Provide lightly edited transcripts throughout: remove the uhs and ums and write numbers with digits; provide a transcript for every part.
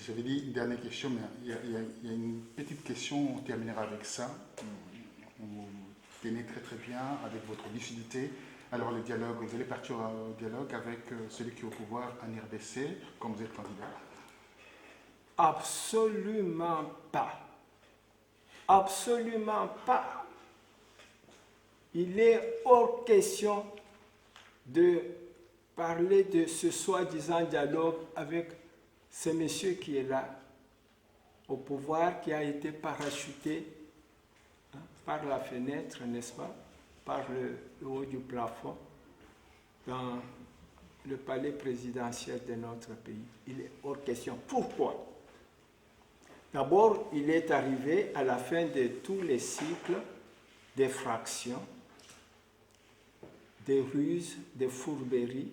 J'avais dit une dernière question, mais il y a une petite question, on terminera avec ça. Vous tenez très très bien avec votre lucidité. Alors le dialogue, vous allez partir au dialogue avec celui qui est au pouvoir en RDC, comme vous êtes candidat? Absolument pas. Absolument pas. Il est hors question de parler de ce soi-disant dialogue avec ce monsieur qui est là, au pouvoir, qui a été parachuté par la fenêtre, n'est-ce pas, par le haut du plafond, dans le palais présidentiel de notre pays. Il est hors question. Pourquoi? D'abord, il est arrivé à la fin de tous les cycles d'effraction, des ruses, des fourberies.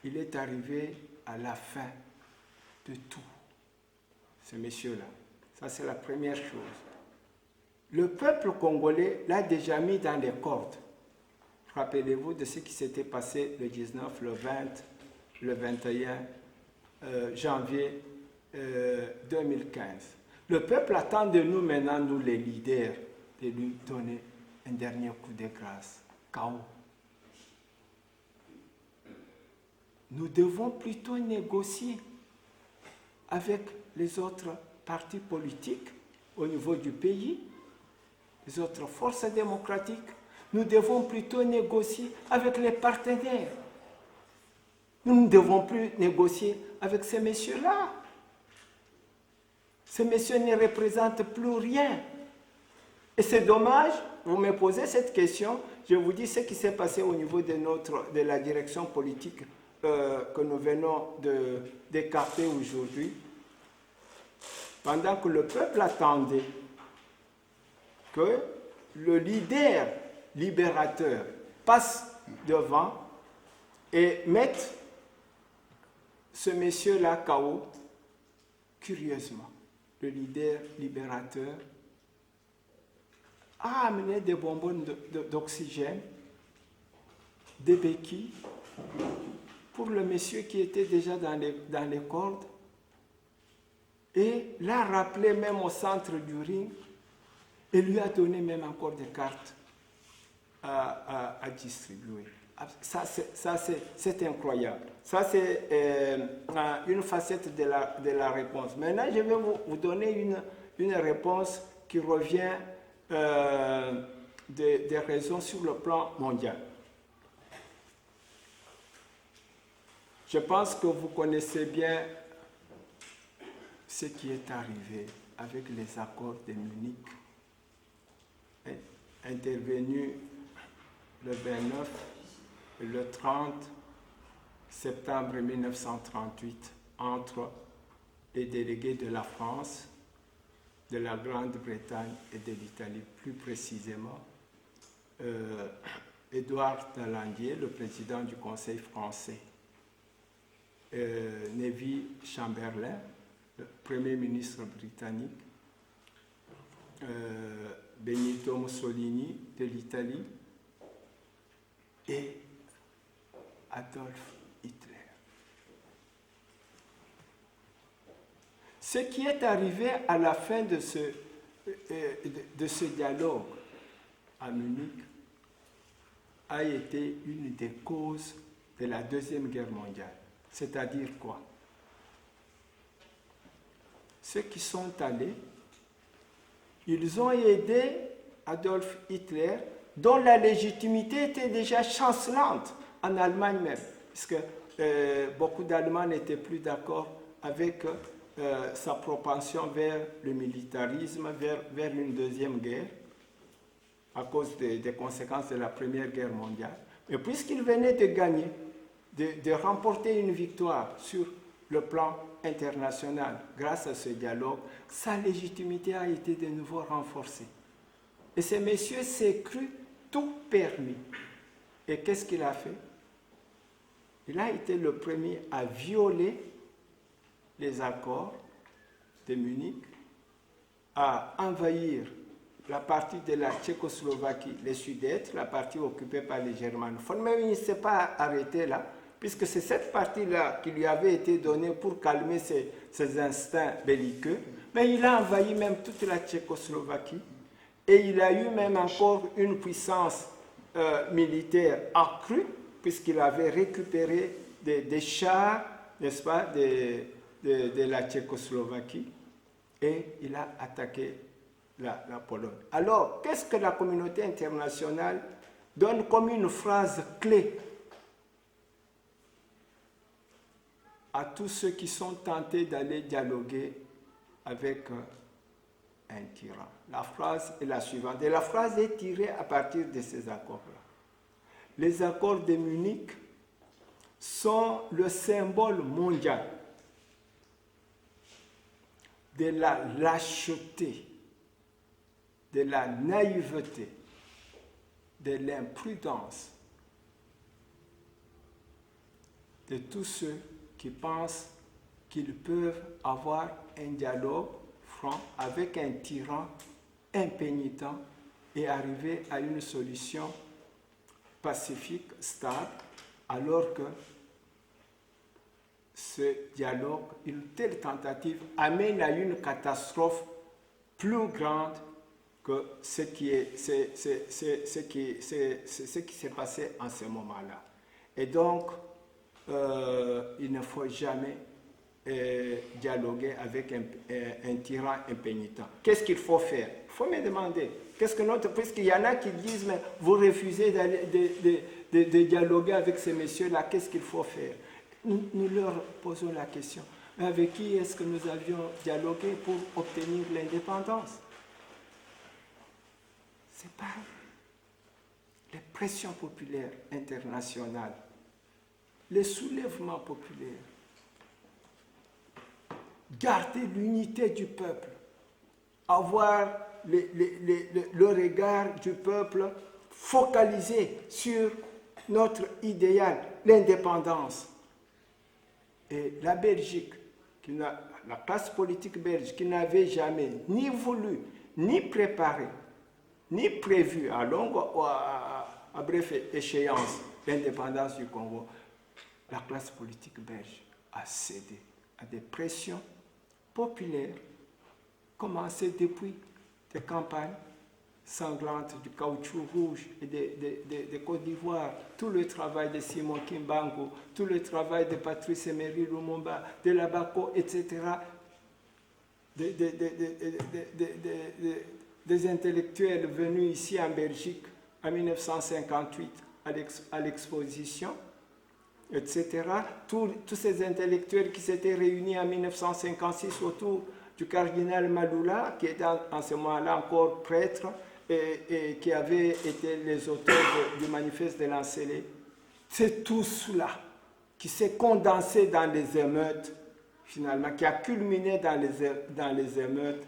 Il est arrivé à la fin de tout, ce monsieur-là. Ça, c'est la première chose. Le peuple congolais l'a déjà mis dans les cordes. Rappelez-vous de ce qui s'était passé le 19, le 20, le 21 janvier 2015. Le peuple attend de nous maintenant, nous les leaders, de lui donner un dernier coup de grâce. KO. Nous devons plutôt négocier avec les autres partis politiques au niveau du pays, les autres forces démocratiques. Nous devons plutôt négocier avec les partenaires. Nous ne devons plus négocier avec ces messieurs-là. Ces messieurs ne représentent plus rien. Et c'est dommage, vous me posez cette question, je vous dis ce qui s'est passé au niveau de la direction politique que nous venons d'écarter aujourd'hui. Pendant que le peuple attendait que le leader libérateur passe devant et mette ce monsieur-là KO, curieusement, le leader libérateur a amené des bonbons d'oxygène, des béquilles, pour le monsieur qui était déjà dans les cordes, et l'a rappelé même au centre du ring, et lui a donné même encore des cartes à distribuer. Ça, c'est incroyable. Ça, c'est une facette de la réponse. Maintenant, je vais vous donner une réponse qui revient des raisons sur le plan mondial. Je pense que vous connaissez bien ce qui est arrivé avec les accords de Munich, intervenus le 29 et le 30 septembre 1938 entre les délégués de la France, de la Grande-Bretagne et de l'Italie, plus précisément Édouard Daladier, le président du Conseil français, Neville Chamberlain, le Premier ministre britannique, Benito Mussolini de l'Italie et Adolf Hitler. Ce qui est arrivé à la fin de ce dialogue à Munich a été une des causes de la Deuxième Guerre mondiale. C'est-à-dire quoi? Ceux qui sont allés, ils ont aidé Adolf Hitler, dont la légitimité était déjà chancelante en Allemagne même, puisque beaucoup d'Allemands n'étaient plus d'accord avec sa propension vers le militarisme, vers une deuxième guerre, à cause des conséquences de la Première Guerre mondiale. Mais puisqu'il venait de gagner, de remporter une victoire sur le plan international grâce à ce dialogue, sa légitimité a été de nouveau renforcée. Et ce monsieur s'est cru tout permis. Et qu'est-ce qu'il a fait? Il a été le premier à violer les accords de Munich, à envahir la partie de la Tchécoslovaquie, les Sudètes, la partie occupée par les Germanophones. Mais il ne s'est pas arrêté là. puisque c'est cette partie-là qui lui avait été donnée pour calmer ses instincts belliqueux, mais il a envahi même toute la Tchécoslovaquie et il a eu même encore une puissance militaire accrue, puisqu'il avait récupéré des chars, n'est-ce pas, de la Tchécoslovaquie, et il a attaqué la Pologne. Alors, qu'est-ce que la communauté internationale donne comme une phrase clé à tous ceux qui sont tentés d'aller dialoguer avec un tyran? La phrase est la suivante, et la phrase est tirée à partir de ces accords-là. Les accords de Munich sont le symbole mondial de la lâcheté, de la naïveté, de l'imprudence de tous ceux qui pensent qu'ils peuvent avoir un dialogue franc avec un tyran impénitent et arriver à une solution pacifique, stable, alors que ce dialogue, une telle tentative amène à une catastrophe plus grande que ce qui s'est passé en ce moment-là. Et donc, il ne faut jamais dialoguer avec un tyran impénitent. Qu'est-ce qu'il faut faire? Il faut me demander. Puisqu'il y en a qui disent, mais vous refusez de dialoguer avec ces messieurs-là, qu'est-ce qu'il faut faire? Nous leur posons la question. Avec qui est-ce que nous avions dialogué pour obtenir l'indépendance? C'est par les pressions populaires internationales, les soulèvements populaires. Garder l'unité du peuple, avoir le regard du peuple focalisé sur notre idéal, l'indépendance. Et la Belgique, la classe politique belge, qui n'avait jamais ni voulu, ni préparé, ni prévu à longue ou à bref échéance l'indépendance du Congo, la classe politique belge a cédé à des pressions populaires, commencées depuis des campagnes sanglantes du caoutchouc rouge et de Côte d'Ivoire, tout le travail de Simon Kimbangu, tout le travail de Patrice Emery Lumumba, de Labako, etc., des intellectuels venus ici en Belgique en 1958 à l'exposition, etc. Tous ces intellectuels qui s'étaient réunis en 1956 autour du cardinal Maloula, qui était en ce moment-là encore prêtre et qui avait été les auteurs du manifeste de l'Ancélé. C'est tout cela qui s'est condensé dans les émeutes, finalement, qui a culminé dans les émeutes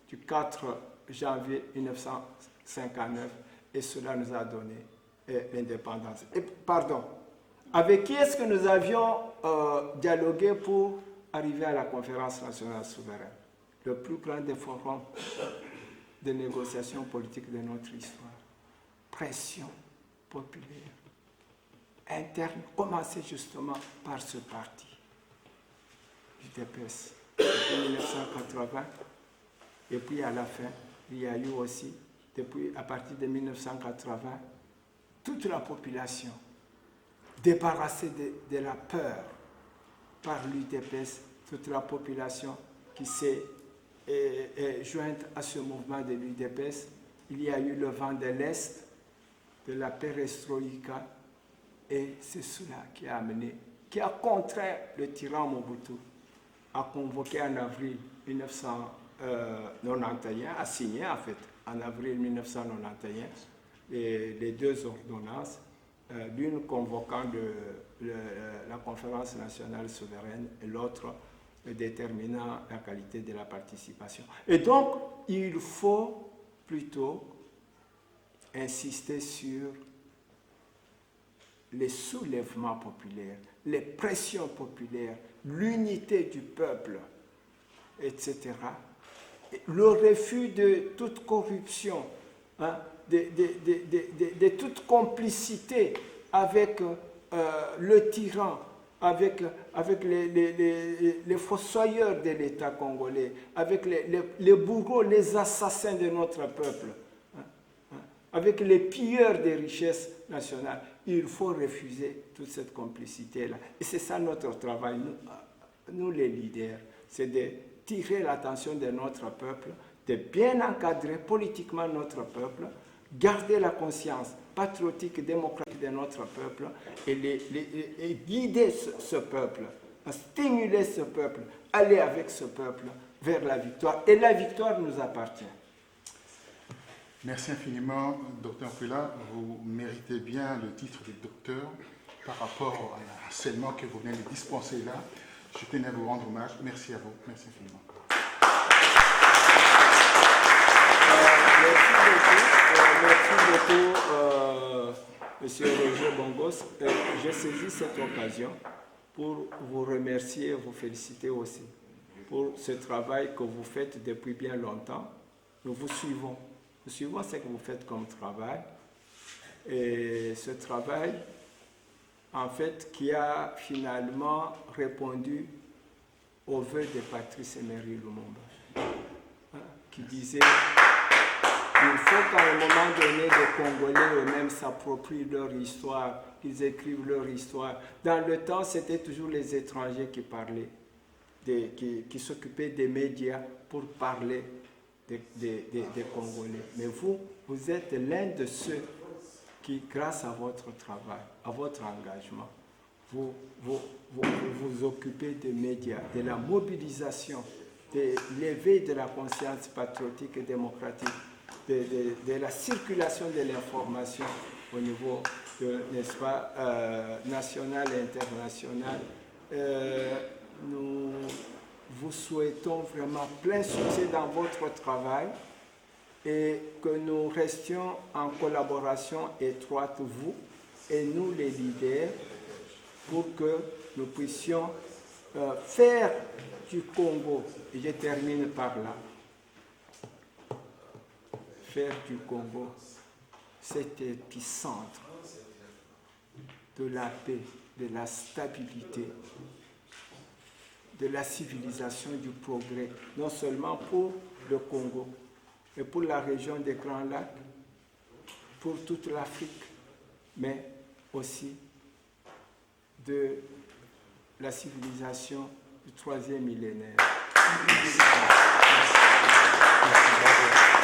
du 4 janvier 1959, et cela nous a donné l'indépendance. Pardon. Avec qui est-ce que nous avions dialogué pour arriver à la conférence nationale souveraine? Le plus grand des forums de négociation politique de notre histoire. Pression populaire, interne, commencée justement par ce parti, l'UDPS, depuis 1980, et puis à la fin, il y a eu aussi, à partir de 1980, toute la population débarrassée de la peur par l'UDPS, toute la population qui s'est jointe à ce mouvement de l'UDPS. Il y a eu le vent de l'Est, de la perestroïka, et c'est cela qui a contraint le tyran Mobutu à convoquer en avril 1991, à signer en fait, en avril 1991, les deux ordonnances, l'une convoquant la conférence nationale souveraine et l'autre déterminant la qualité de la participation. Et donc, il faut plutôt insister sur les soulèvements populaires, les pressions populaires, l'unité du peuple, etc. Le refus de toute corruption, hein, de toute complicité avec le tyran avec les fossoyeurs de l'État congolais, avec les bourreaux, les assassins de notre peuple, avec les pilleurs des richesses nationales. Il faut refuser toute cette complicité-là. Et c'est ça notre travail, nous les leaders, c'est de tirer l'attention de notre peuple, de bien encadrer politiquement notre peuple, garder la conscience patriotique et démocratique de notre peuple et guider ce peuple, stimuler ce peuple, aller avec ce peuple vers la victoire. Et la victoire nous appartient. Merci infiniment, Dr Mpela. Vous méritez bien le titre de docteur par rapport à l'enseignement que vous venez de dispenser là. Je tenais à vous rendre hommage. Merci à vous. Merci infiniment. Merci beaucoup, Monsieur Roger Bongos. J'ai saisi cette occasion pour vous remercier et vous féliciter aussi pour ce travail que vous faites depuis bien longtemps. Nous vous suivons. Nous suivons ce que vous faites comme travail. Et ce travail, en fait, qui a finalement répondu aux vœux de Patrice Emery Lumumba, qui disait il faut qu'à un moment donné, les Congolais eux-mêmes s'approprient leur histoire, qu'ils écrivent leur histoire. Dans le temps, c'était toujours les étrangers qui parlaient, qui s'occupaient des médias pour parler des Congolais. Mais vous êtes l'un de ceux qui, grâce à votre travail, à votre engagement, vous occupez des médias, de la mobilisation, de l'éveil de la conscience patriotique et démocratique, de la circulation de l'information au niveau, n'est-ce pas, national et international. Nous vous souhaitons vraiment plein succès dans votre travail et que nous restions en collaboration étroite, vous et nous les leaders, pour que nous puissions faire du Congo, et je termine par là, faire du Congo cet épicentre de la paix, de la stabilité, de la civilisation, du progrès, non seulement pour le Congo, mais pour la région des Grands Lacs, pour toute l'Afrique, mais aussi de la civilisation du 3e millénaire. Merci. Merci.